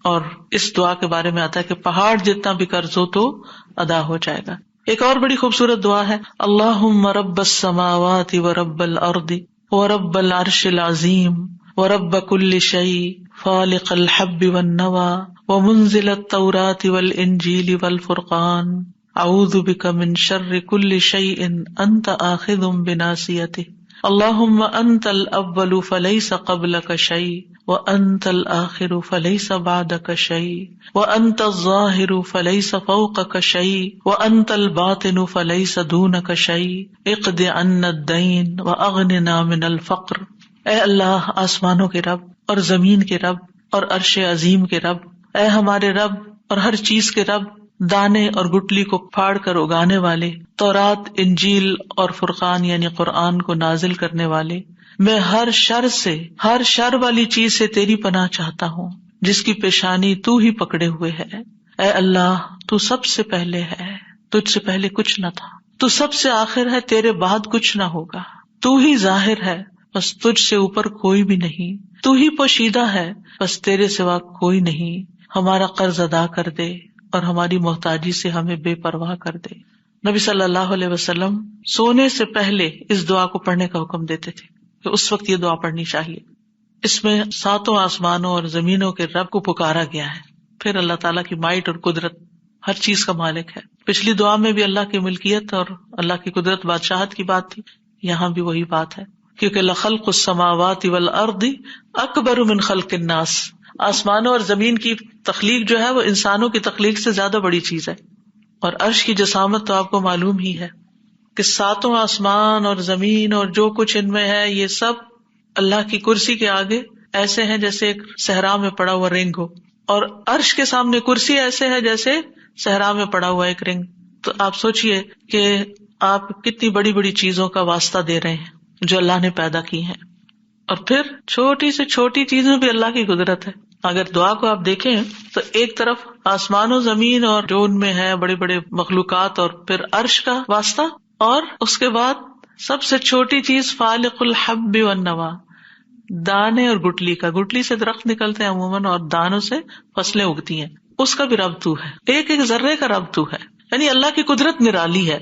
اور اس دعا کے بارے میں آتا ہے کہ پہاڑ جتنا بھی قرض ہو تو ادا ہو جائے گا. ایک اور بڑی خوبصورت دعا ہے، اللہم رب السماوات ورب الارض ورب العرش العظیم ورب کل شیء فالق الحب والنوى ومنزل التوراة والانجیل والفرقان اعوذ بک من شر کل شیء انت آخذ بناصیته اللہم انت الاول فلیس قبلک شیء وانت الآخر فلیس بعدک شیء وانت الظاہر فلیس فوقک شیء وانت الباطن فلیس دونک شیء اقض عنا الدین واغننا من الفقر. اے اللہ، آسمانوں کے رب اور زمین کے رب اور عرش عظیم کے رب، اے ہمارے رب اور ہر چیز کے رب، دانے اور گٹلی کو پھاڑ کر اگانے والے، تورات، انجیل اور فرقان یعنی قرآن کو نازل کرنے والے، میں ہر شر سے، ہر شر والی چیز سے تیری پناہ چاہتا ہوں جس کی پیشانی تو ہی پکڑے ہوئے ہے. اے اللہ، تو سب سے پہلے ہے، تجھ سے پہلے کچھ نہ تھا، تو سب سے آخر ہے، تیرے بعد کچھ نہ ہوگا، تو ہی ظاہر ہے، بس تجھ سے اوپر کوئی بھی نہیں، تو ہی پوشیدہ ہے، بس تیرے سوا کوئی نہیں. ہمارا قرض ادا کر دے اور ہماری محتاجی سے ہمیں بے پرواہ کر دے. نبی صلی اللہ علیہ وسلم سونے سے پہلے اس دعا کو پڑھنے کا حکم دیتے تھے کہ اس وقت یہ دعا پڑھنی چاہیے. اس میں ساتوں آسمانوں اور زمینوں کے رب کو پکارا گیا ہے. پھر اللہ تعالیٰ کی مائٹ اور قدرت، ہر چیز کا مالک ہے. پچھلی دعا میں بھی اللہ کی ملکیت اور اللہ کی قدرت، بادشاہت کی بات تھی، یہاں بھی وہی بات ہے، کیونکہ لخلق السماوات والارض اکبر من خلق الناس، آسمانوں اور زمین کی تخلیق جو ہے وہ انسانوں کی تخلیق سے زیادہ بڑی چیز ہے. اور عرش کی جسامت تو آپ کو معلوم ہی ہے کہ ساتوں آسمان اور زمین اور جو کچھ ان میں ہے یہ سب اللہ کی کرسی کے آگے ایسے ہیں جیسے ایک صحرا میں پڑا ہوا رنگ ہو، اور عرش کے سامنے کرسی ایسے ہے جیسے صحرا میں پڑا ہوا ایک رنگ. تو آپ سوچئے کہ آپ کتنی بڑی بڑی چیزوں کا واسطہ دے رہے ہیں جو اللہ نے پیدا کی ہیں. اور پھر چھوٹی سے چھوٹی چیزوں بھی اللہ کی قدرت ہے. اگر دعا کو آپ دیکھیں تو ایک طرف آسمان و زمین اور جو ان میں ہے بڑے بڑے مخلوقات، اور پھر عرش کا واسطہ، اور اس کے بعد سب سے چھوٹی چیز فالق الحب والنوى، دانے اور گٹلی کا. گٹلی سے درخت نکلتے ہیں عموماً اور دانوں سے فصلیں اگتی ہیں، اس کا بھی رب تو ہے، ایک ایک ذرے کا رب تو ہے. یعنی اللہ کی قدرت نرالی ہے.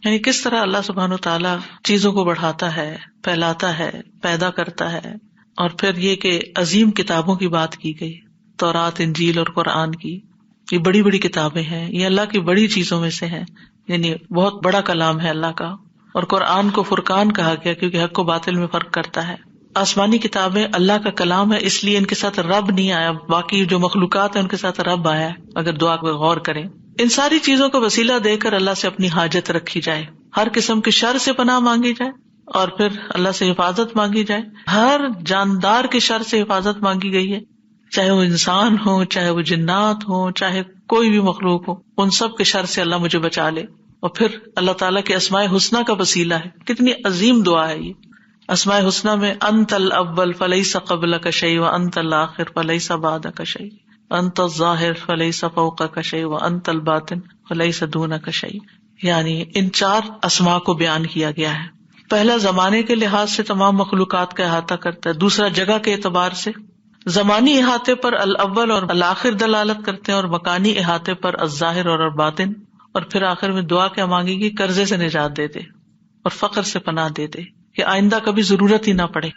یعنی کس طرح اللہ سبحانہ وتعالیٰ چیزوں کو بڑھاتا ہے، پھیلاتا ہے، پیدا کرتا ہے. اور پھر یہ کہ عظیم کتابوں کی بات کی گئی، تورات، انجیل اور قرآن کی، یہ بڑی بڑی کتابیں ہیں، یہ اللہ کی بڑی چیزوں میں سے ہیں، یعنی بہت بڑا کلام ہے اللہ کا. اور قرآن کو فرقان کہا گیا کیونکہ حق و باطل میں فرق کرتا ہے. آسمانی کتابیں اللہ کا کلام ہے، اس لیے ان کے ساتھ رب نہیں آیا، باقی جو مخلوقات ہیں ان کے ساتھ رب آیا ہے. اگر دعا کو غور کریں، ان ساری چیزوں کو وسیلہ دے کر اللہ سے اپنی حاجت رکھی جائے، ہر قسم کے شر سے پناہ مانگی جائے، اور پھر اللہ سے حفاظت مانگی جائے. ہر جاندار کے شر سے حفاظت مانگی گئی ہے، چاہے وہ انسان ہو، چاہے وہ جنات ہو، چاہے کوئی بھی مخلوق ہو، ان سب کے شر سے اللہ مجھے بچا لے. اور پھر اللہ تعالیٰ کے اسماء حسنیٰ کا وسیلہ ہے. کتنی عظیم دعا ہے یہ. اسماء حسنیٰ میں انت الاول فلیس قبلک شیء وانت الآخر فلیس بعدک شیء انت الظاہر فلیس فوقک شیء وانت الباطن فلیس دونک شیء. یعنی ان 4 اسماء کو بیان کیا گیا ہے. پہلا زمانے کے لحاظ سے تمام مخلوقات کا احاطہ کرتا ہے، دوسرا جگہ کے اعتبار سے زمانی احاطے پر الاول اور الآخر دلالت کرتے ہیں، اور مکانی احاطے پر الظاہر اور الباطن. اور پھر آخر میں دعا کیا مانگی گی؟ قرضے سے نجات دے دے اور فقر سے پناہ دے دے کہ آئندہ کبھی ضرورت ہی نہ پڑے.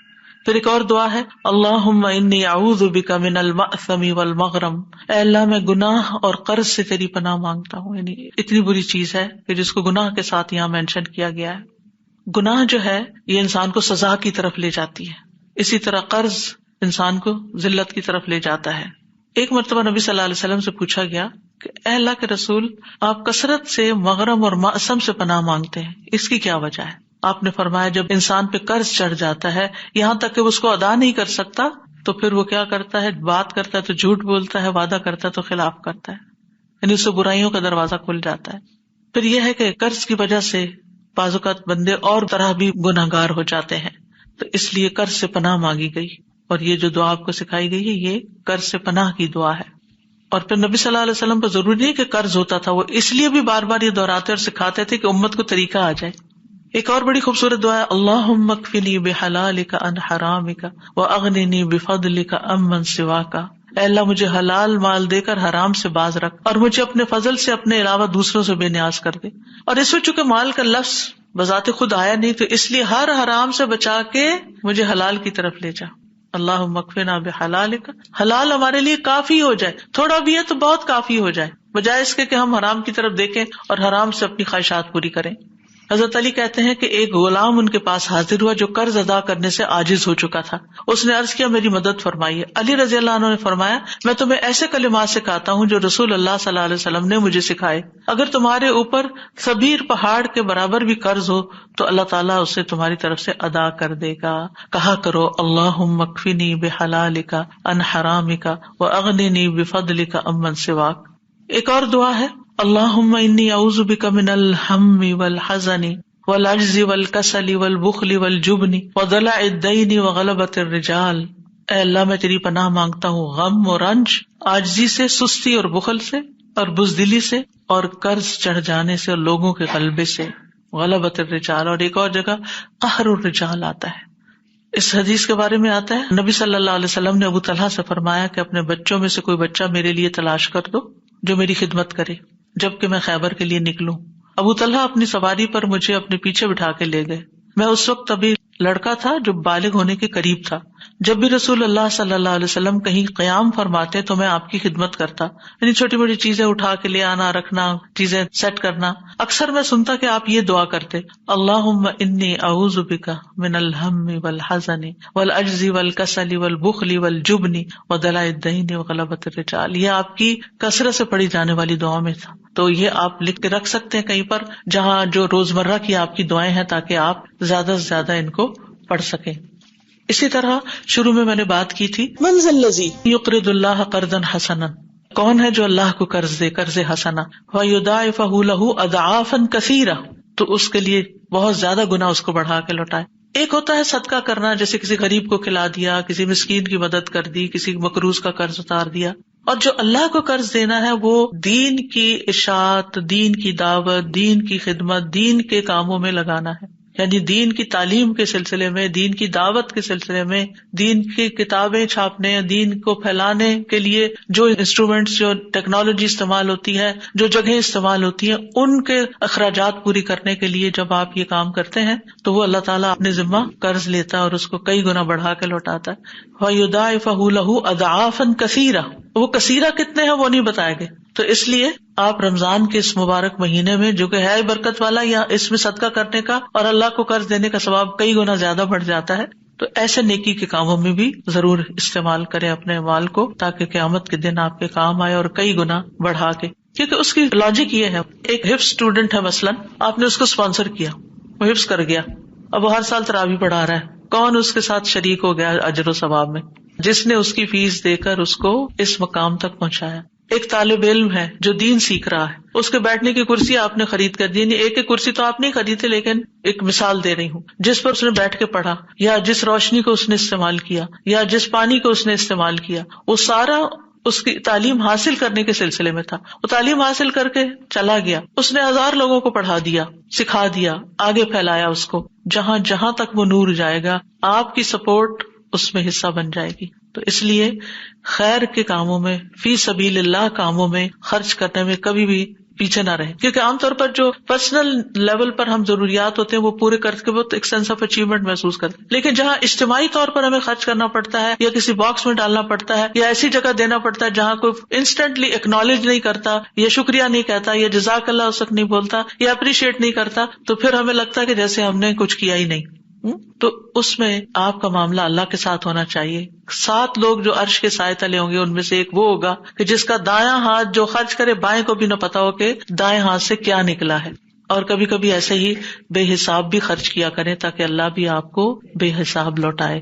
پھر ایک اور دعا ہے، اللہم انی اعوذ بک من المأثم والمغرم، اے اللہ میں گناہ اور قرض سے تیری پناہ مانگتا ہوں. یعنی اتنی بری چیز ہے کہ جس کو گناہ کے ساتھ یہاں مینشن کیا گیا ہے. گناہ جو ہے یہ انسان کو سزا کی طرف لے جاتی ہے، اسی طرح قرض انسان کو ذلت کی طرف لے جاتا ہے. ایک مرتبہ نبی صلی اللہ علیہ وسلم سے پوچھا گیا کہ اے اللہ کے رسول، آپ کثرت سے مغرم اور مأثم سے پناہ مانگتے ہیں، اس کی کیا وجہ ہے؟ آپ نے فرمایا جب انسان پہ قرض چڑھ جاتا ہے یہاں تک کہ وہ اس کو ادا نہیں کر سکتا تو پھر وہ کیا کرتا ہے؟ بات کرتا ہے تو جھوٹ بولتا ہے، وعدہ کرتا ہے تو خلاف کرتا ہے، یعنی اس سے برائیوں کا دروازہ کھل جاتا ہے. پھر یہ ہے کہ قرض کی وجہ سے بعض اوقات بندے اور طرح بھی گناہ گار ہو جاتے ہیں، تو اس لیے قرض سے پناہ مانگی گئی. اور یہ جو دعا آپ کو سکھائی گئی ہے یہ قرض سے پناہ کی دعا ہے. اور پھر نبی صلی اللہ علیہ وسلم کو ضروری نہیں کہ قرض ہوتا تھا، وہ اس لیے بھی بار بار یہ دہراتے اور سکھاتے تھے کہ امت کو طریقہ آ جائے. ایک اور بڑی خوبصورت دعا ہے، اللہم اکفنی بحلالک عن حرامک واغننی بفضلک عمن سواک. اے اللہ مجھے حلال مال دے کر حرام سے باز رکھ، اور مجھے اپنے فضل سے اپنے علاوہ دوسروں سے بے نیاز کر دے. اور اس میں چونکہ مال کا لفظ بذات خود آیا نہیں، تو اس لیے ہر حرام سے بچا کے مجھے حلال کی طرف لے جا. اللہم اکفنا بحلالک، حلال ہمارے لیے کافی ہو جائے، تھوڑا بھی ہے تو بہت کافی ہو جائے، بجائے اس کے کہ ہم حرام کی طرف دیکھیں اور حرام سے اپنی خواہشات پوری کریں. حضرت علی کہتے ہیں کہ ایک غلام ان کے پاس حاضر ہوا جو قرض ادا کرنے سے عاجز ہو چکا تھا. اس نے عرض کیا میری مدد فرمائیے. علی رضی اللہ عنہ نے فرمایا میں تمہیں ایسے کلمات سکھاتا ہوں جو رسول اللہ صلی اللہ علیہ وسلم نے مجھے سکھائے. اگر تمہارے اوپر سبیر پہاڑ کے برابر بھی قرض ہو تو اللہ تعالیٰ اسے تمہاری طرف سے ادا کر دے گا. کہا کرو اللہم اکفنی بحلالک عن حرامک واغننی بفضلک عمن سواک. ایک اور دعا ہے اللہم انی اعوذ بک من الہم والحزن والعجز والکسل والبخل والجبن وضلع الدین وغلبۃ الرجال. اے اللہ میں تیری پناہ مانگتا ہوں غم اور رنج، عاجزی سے، سستی اور بخل سے، اور بزدلی سے، اور قرض چڑھ جانے سے، اور لوگوں کے غلبے سے، غلبۃ الرجال. اور ایک اور جگہ قہر الرجال آتا ہے. اس حدیث کے بارے میں آتا ہے نبی صلی اللہ علیہ وسلم نے ابو طلحہ سے فرمایا کہ اپنے بچوں میں سے کوئی بچہ میرے لیے تلاش کر دو جو میری خدمت کرے جبکہ میں خیبر کے لیے نکلوں. ابو طلحہ اپنی سواری پر مجھے اپنے پیچھے بٹھا کے لے گئے. میں اس وقت ابھی لڑکا تھا جو بالغ ہونے کے قریب تھا. جب بھی رسول اللہ صلی اللہ علیہ وسلم کہیں قیام فرماتے تو میں آپ کی خدمت کرتا، یعنی چھوٹی موٹی چیزیں اٹھا کے لے آنا، رکھنا، چیزیں سیٹ کرنا. اکثر میں سنتا کہ آپ یہ دعا کرتے اللہم انی اعوذ بک من الہم والحزن والعجز والکسل والبخل والجبن وضلع الدین وغلبۃ الرجال. یہ آپ کی کثرت سے پڑھی جانے والی دعاؤں میں تھا. تو یہ آپ لکھ کے رکھ سکتے ہیں کہیں پر جہاں جو روزمرہ کی آپ کی دعائیں ہیں، تاکہ آپ زیادہ سے زیادہ ان کو پڑھ سکیں. اسی طرح شروع میں نے بات کی تھی من ذا الذی یقرض اللہ قرضا حسنا، کون ہے جو اللہ کو قرض دے، قرض حسنا، ویضاعفہ لہ اضعافا کثیرہ، تو اس کے لیے بہت زیادہ گنا اس کو بڑھا کے لوٹائے. ایک ہوتا ہے صدقہ کرنا، جیسے کسی غریب کو کھلا دیا، کسی مسکین کی مدد کر دی، کسی مقروض کا قرض اتار دیا. اور جو اللہ کو قرض دینا ہے وہ دین کی اشاعت، دین کی دعوت، دین کی خدمت، دین کے کاموں میں لگانا ہے. یعنی دین کی تعلیم کے سلسلے میں، دین کی دعوت کے سلسلے میں، دین کی کتابیں چھاپنے، دین کو پھیلانے کے لیے جو انسٹرومینٹس، جو ٹیکنالوجی استعمال ہوتی ہے، جو جگہیں استعمال ہوتی ہیں، ان کے اخراجات پوری کرنے کے لیے جب آپ یہ کام کرتے ہیں تو وہ اللہ تعالیٰ اپنے ذمہ قرض لیتا ہے اور اس کو کئی گنا بڑھا کے لوٹاتا ہے. وَيُضَاعِفَهُ لَهُ أَضْعَافًا كَثِيرًا، وہ کثیرہ کتنے ہیں وہ نہیں بتائے گئے. تو اس لیے آپ رمضان کے اس مبارک مہینے میں جو کہ ہے برکت والا، یا اس میں صدقہ کرنے کا اور اللہ کو قرض دینے کا ثواب کئی گنا زیادہ بڑھ جاتا ہے، تو ایسے نیکی کے کاموں میں بھی ضرور استعمال کریں اپنے مال کو، تاکہ قیامت کے دن آپ کے کام آئے اور کئی گنا بڑھا کے. کیونکہ اس کی لاجک یہ ہے، ایک حفظ اسٹوڈنٹ ہے مثلاً، آپ نے اس کو اسپانسر کیا، وہ حفظ کر گیا، اب وہ ہر سال تراویح پڑھا رہا ہے. کون اس کے ساتھ شریک ہو گیا اجر و ثواب میں؟ جس نے اس کی فیس دے کر اس کو اس مقام تک پہنچایا. ایک طالب علم ہے جو دین سیکھ رہا ہے، اس کے بیٹھنے کی کرسی آپ نے خرید کر دی. ایک ایک کرسی تو آپ نہیں خریدی، لیکن ایک مثال دے رہی ہوں، جس پر اس نے بیٹھ کے پڑھا، یا جس روشنی کو اس نے استعمال کیا، یا جس پانی کو اس نے استعمال کیا، وہ سارا اس کی تعلیم حاصل کرنے کے سلسلے میں تھا. وہ تعلیم حاصل کر کے چلا گیا، اس نے 1000 لوگوں کو پڑھا دیا، سکھا دیا، آگے پھیلایا اس کو. جہاں جہاں تک وہ نور جائے گا آپ کی سپورٹ اس میں حصہ بن جائے گی. تو اس لیے خیر کے کاموں میں، فی سبیل اللہ کاموں میں خرچ کرنے میں کبھی بھی پیچھے نہ رہے. کیونکہ عام طور پر جو پرسنل لیول پر ہم ضروریات ہوتے ہیں وہ پورے کر کے بہت ایک سینس آف اچیومنٹ محسوس کرتے ہیں، لیکن جہاں اجتماعی طور پر ہمیں خرچ کرنا پڑتا ہے، یا کسی باکس میں ڈالنا پڑتا ہے، یا ایسی جگہ دینا پڑتا ہے جہاں کوئی انسٹنٹلی ایکنالج نہیں کرتا، یا شکریہ نہیں کہتا، یا جزاک اللہ اس وقت نہیں بولتا، یا اپریشیٹ نہیں کرتا، تو پھر ہمیں لگتا ہے کہ جیسے ہم نے کچھ کیا ہی نہیں. تو اس میں آپ کا معاملہ اللہ کے ساتھ ہونا چاہیے. 7 لوگ جو عرش کے سائے تلے ہوں گے، ان میں سے ایک وہ ہوگا کہ جس کا دایاں ہاتھ جو خرچ کرے بائیں کو بھی نہ پتا ہو کہ دائیں ہاتھ سے کیا نکلا ہے. اور کبھی کبھی ایسے ہی بے حساب بھی خرچ کیا کریں تاکہ اللہ بھی آپ کو بے حساب لوٹائے.